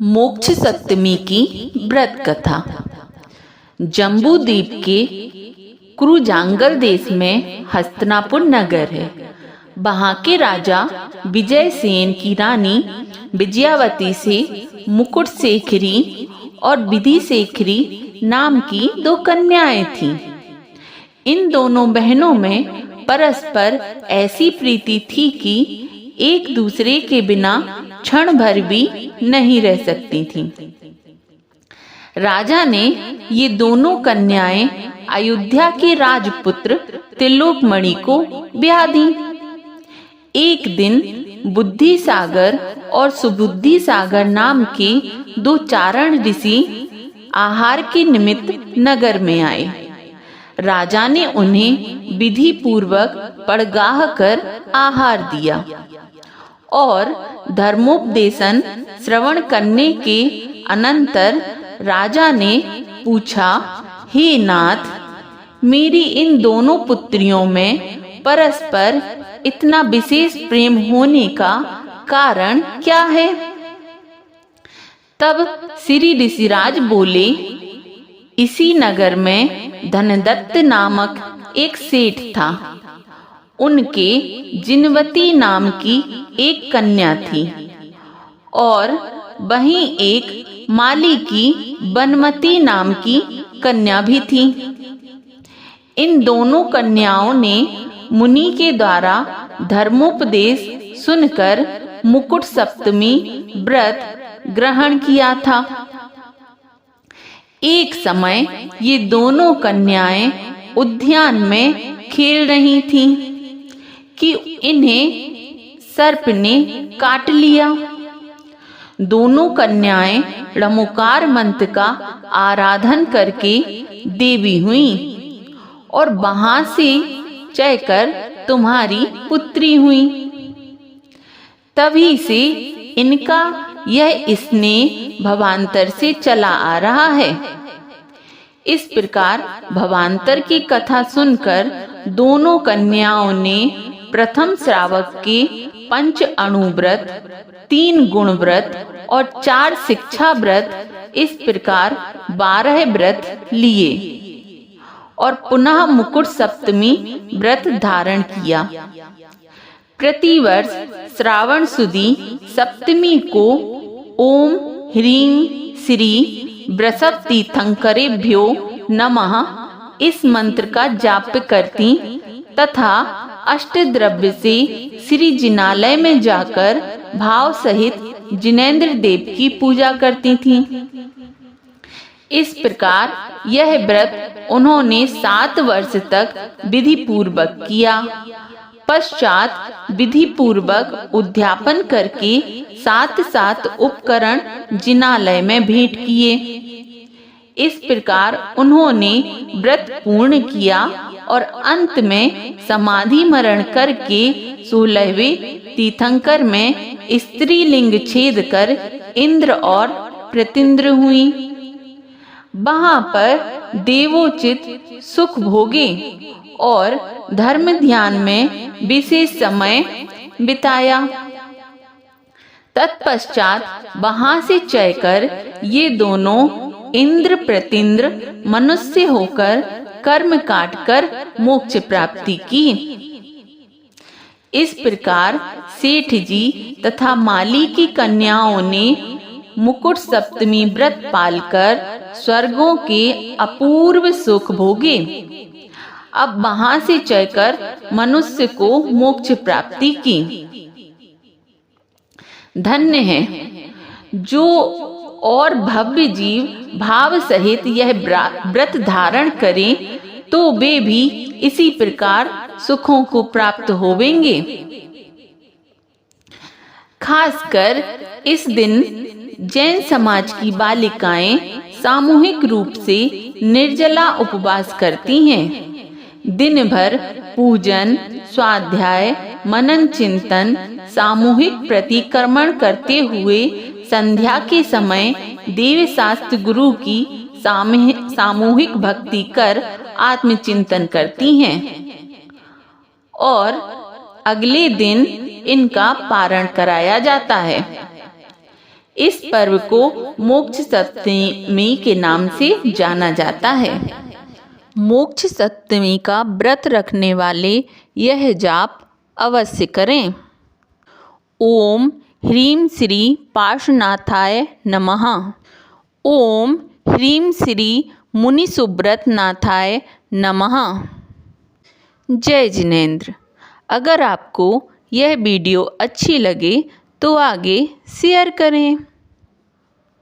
मोक्ष सप्तमी की व्रत कथा। जम्बूद्वीप के कुरुजांगल देश में हस्तिनापुर नगर है। वहाँ के राजा विजयसेन की रानी विजयावती से मुकुट शेखरी और विधि शेखरी नाम की दो कन्याएं थीं। इन दोनों बहनों में परस्पर ऐसी प्रीति थी कि एक दूसरे के बिना क्षण भर भी नहीं रह सकती थीं। राजा ने ये दोनों कन्याएं अयोध्या के राजपुत्र त्रिलोकमणि को ब्याह दी। एक दिन बुद्धि सागर और सुबुद्धि सागर नाम के दो चारण ऋषि आहार के निमित्त नगर में आए। राजा ने उन्हें विधि पूर्वक पड़गाह कर आहार दिया और धर्मोपदेशन श्रवण करने के अनंतर राजा ने पूछा, हे नाथ, मेरी इन दोनों पुत्रियों में परस्पर इतना विशेष प्रेम होने का कारण क्या है? तब श्री ऋषिराज बोले, इसी नगर में धनदत्त नामक एक सेठ था। उनके जिनवती नाम की एक कन्या थी और वहीं एक माली की बनमती नाम की कन्या भी थी। इन दोनों कन्याओं ने मुनि के द्वारा धर्मोपदेश सुनकर मुकुट सप्तमी व्रत ग्रहण किया था। एक समय ये दोनों कन्याएं उद्यान में खेल रही थीं कि इन्हें सर्प ने काट लिया। दोनों कन्याएं णमोकार मंत्र का आराधन करके देवी हुईं और वहां से चयकर तुम्हारी पुत्री हुई। तभी से इनका यह स्नेह भवांतर से चला आ रहा है। इस प्रकार भवांतर की कथा सुनकर दोनों कन्याओं ने प्रथम श्रावक के 5 अणु व्रत, 3 गुण व्रत और 4 शिक्षा व्रत, इस प्रकार 12 व्रत लिए और पुनः मुकुट सप्तमी व्रत धारण किया। प्रतिवर्ष श्रावण सुदी सप्तमी को ओम ह्रीं श्री वृषभ तीर्थंकरेभ्यो नमः इस मंत्र का जाप करती तथा अष्टद्रव्य से श्री जिनालय में जाकर भाव सहित जिनेंद्र देव की पूजा करती थीं। इस प्रकार यह व्रत उन्होंने 7 वर्ष तक विधि पूर्वक किया। पश्चात विधि पूर्वक उद्यापन करके 7 उपकरण जिनालय में भेंट किए। इस प्रकार उन्होंने व्रत पूर्ण किया और अंत में समाधि मरण करके 16वें तीर्थंकर में स्त्रीलिंग छेद कर इंद्र और प्रतिंद्र हुई। वहां पर देवोचित सुख भोगे और धर्म ध्यान में विशेष समय बिताया। तत्पश्चात वहां से चयकर ये दोनों इंद्र प्रतिंद्र मनुष्य होकर कर्म काट कर मोक्ष प्राप्ति की। इस प्रकार सेठ जी तथा माली की कन्याओं ने मुकुट सप्तमी व्रत पालकर स्वर्गों के अपूर्व सुख भोगे। अब वहां से चयकर मनुष्य को मोक्ष प्राप्ति की। धन्य है जो और भव्य जीव भाव सहित यह व्रत धारण करें तो वे भी इसी प्रकार सुखों को प्राप्त होवेंगे। खासकर इस दिन जैन समाज की बालिकाएं सामूहिक रूप से निर्जला उपवास करती हैं। दिन भर पूजन, स्वाध्याय, मनन चिंतन, सामूहिक प्रतिक्रमण करते हुए संध्या के समय देव शास्त्र गुरु की सामूहिक भक्ति कर आत्मचिंतन करती हैं और अगले दिन इनका पारण कराया जाता है। इस पर्व को मोक्ष सप्तमी के नाम से जाना जाता है। मोक्ष सप्तमी का व्रत रखने वाले यह जाप अवश्य करें। ओम ह्रीं श्री पार्श्वनाथाय नमः। ओम ह्रीं श्री मुनिसुब्रतनाथाय नमः। जय जिनेंद्र। अगर आपको यह वीडियो अच्छी लगे तो आगे शेयर करें।